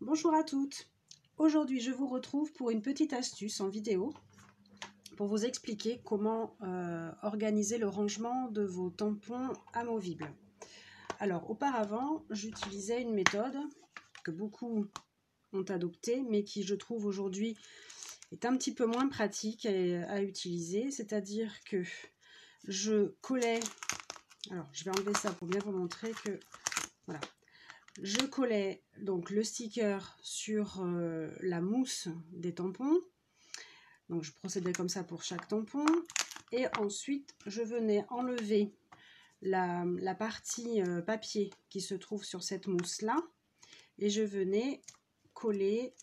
Bonjour à toutes. Aujourd'hui, je vous retrouve pour une petite astuce en vidéo pour vous expliquer comment organiser le rangement de vos tampons amovibles. Alors, auparavant, j'utilisais une méthode que beaucoup ont adoptée, mais qui, je trouve, aujourd'hui est un petit peu moins pratique à utiliser. C'est-à-dire que je collais... Alors, je vais enlever ça pour bien vous montrer que... Voilà. Je collais donc le sticker sur la mousse des tampons. Donc je procédais comme ça pour chaque tampon. Et ensuite, je venais enlever la partie papier qui se trouve sur cette mousse-là. Et je venais coller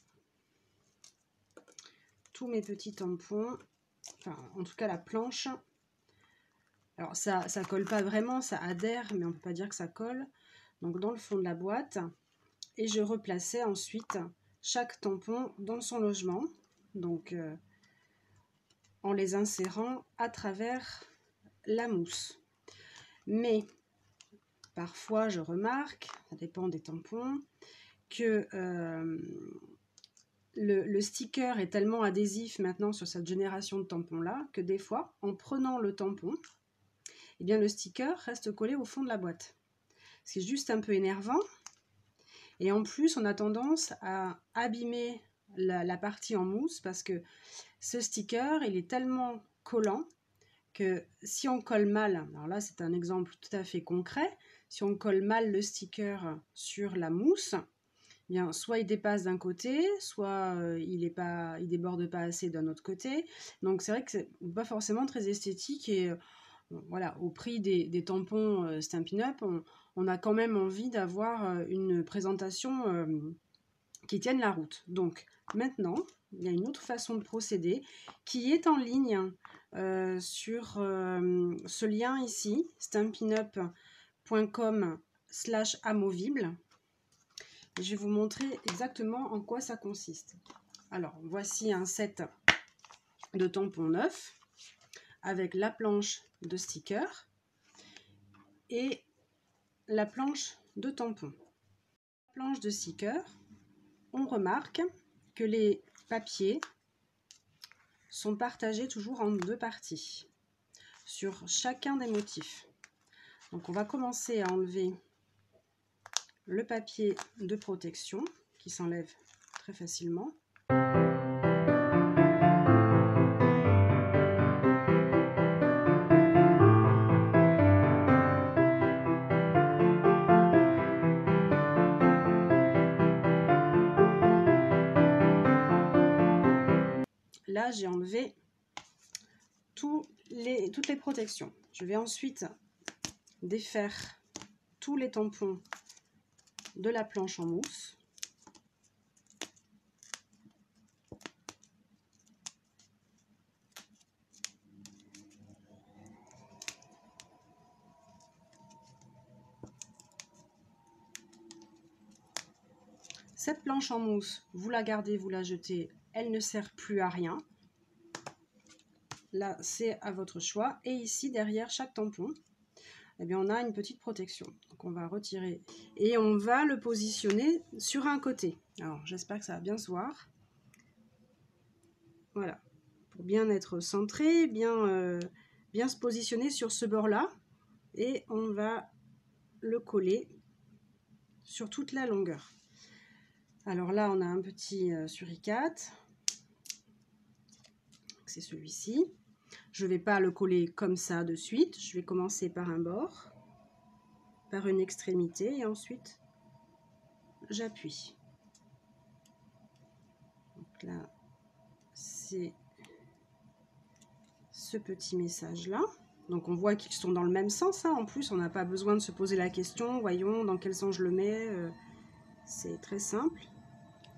tous mes petits tampons. Enfin, en tout cas la planche. Alors ça colle pas vraiment, ça adhère, mais on ne peut pas dire que ça colle. Donc dans le fond de la boîte. Et je replaçais ensuite chaque tampon dans son logement, donc en les insérant à travers la mousse. Mais parfois je remarque, ça dépend des tampons, que le sticker est tellement adhésif maintenant sur cette génération de tampons là, que des fois en prenant le tampon, eh bien le sticker reste collé au fond de la boîte. C'est juste un peu énervant. Et en plus, on a tendance à abîmer la partie en mousse parce que ce sticker, il est tellement collant que si on colle mal, alors là c'est un exemple tout à fait concret, si on colle mal le sticker sur la mousse, eh bien soit il dépasse d'un côté, soit il déborde pas assez d'un autre côté. Donc c'est vrai que c'est pas forcément très esthétique et voilà, au prix des tampons Stampin' Up, on a quand même envie d'avoir une présentation qui tienne la route. Donc maintenant, il y a une autre façon de procéder qui est en ligne sur ce lien ici, stampinup.com/amovible. Je vais vous montrer exactement en quoi ça consiste. Alors, voici un set de tampons neufs avec la planche de sticker et la planche de tampon. La planche de sticker, on remarque que les papiers sont partagés toujours en deux parties sur chacun des motifs. Donc on va commencer à enlever le papier de protection qui s'enlève très facilement. Là, j'ai enlevé toutes les protections. Je vais ensuite défaire tous les tampons de la planche en mousse. Cette planche en mousse, vous la gardez, vous la jetez, elle ne sert plus à rien. Là, c'est à votre choix. Et ici, derrière chaque tampon, eh bien, on a une petite protection. Donc, on va retirer et on va le positionner sur un côté. Alors, j'espère que ça va bien se voir. Voilà. Pour bien être centré, bien se positionner sur ce bord-là. Et on va le coller sur toute la longueur. Alors là, on a un petit suricate. C'est celui-ci. Je ne vais pas le coller comme ça de suite. Je vais commencer par un bord, par une extrémité et ensuite j'appuie. Donc là, c'est ce petit message-là. Donc on voit qu'ils sont dans le même sens. Hein. En plus, on n'a pas besoin de se poser la question. Voyons dans quel sens je le mets. C'est très simple.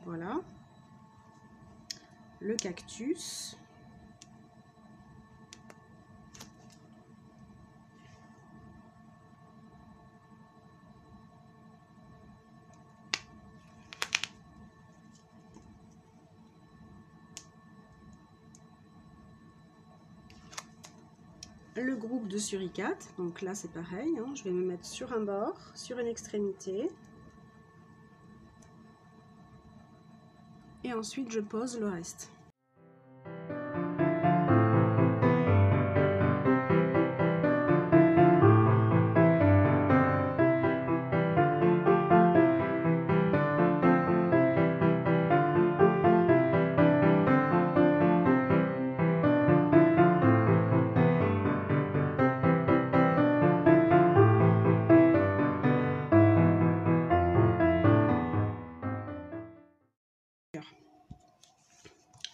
Voilà. Le cactus. Le groupe de suricates, donc là c'est pareil, hein, je vais me mettre sur un bord, sur une extrémité. et ensuite je pose le reste.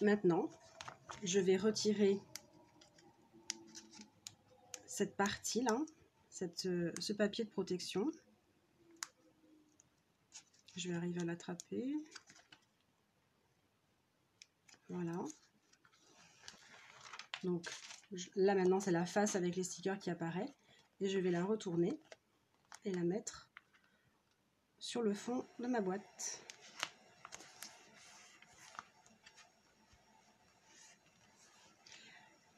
Maintenant, je vais retirer cette partie-là, ce papier de protection. Je vais arriver à l'attraper. Voilà. Donc là maintenant, c'est la face avec les stickers qui apparaît. Et je vais la retourner et la mettre sur le fond de ma boîte.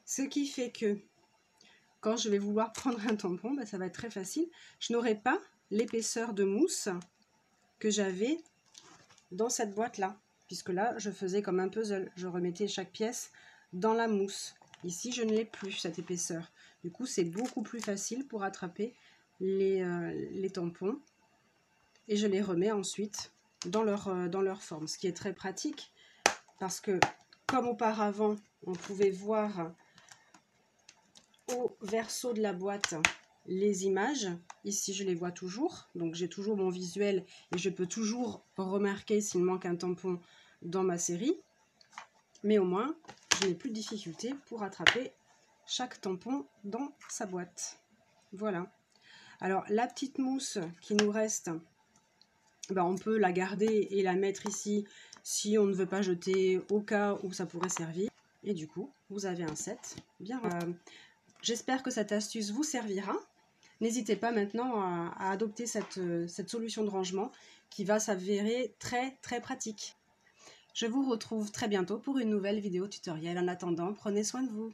Ce qui fait que quand je vais vouloir prendre un tampon, ça va être très facile. Je n'aurai pas l'épaisseur de mousse que j'avais dans cette boîte-là. Puisque là, je faisais comme un puzzle. Je remettais chaque pièce dans la mousse. Ici, je ne l'ai plus, cette épaisseur. Du coup, c'est beaucoup plus facile pour attraper les tampons. Et je les remets ensuite dans leur forme. Ce qui est très pratique. Parce que, comme auparavant, on pouvait voir au verso de la boîte les images. Ici, je les vois toujours. Donc, j'ai toujours mon visuel et je peux toujours remarquer s'il manque un tampon dans ma série. Mais au moins, je n'ai plus de difficulté pour attraper chaque tampon dans sa boîte. Voilà. Alors, la petite mousse qui nous reste, on peut la garder et la mettre ici si on ne veut pas jeter au cas où ça pourrait servir. Et du coup, vous avez un set bien. J'espère que cette astuce vous servira. N'hésitez pas maintenant à adopter cette solution de rangement qui va s'avérer très très pratique. Je vous retrouve très bientôt pour une nouvelle vidéo tutoriel. En attendant, prenez soin de vous.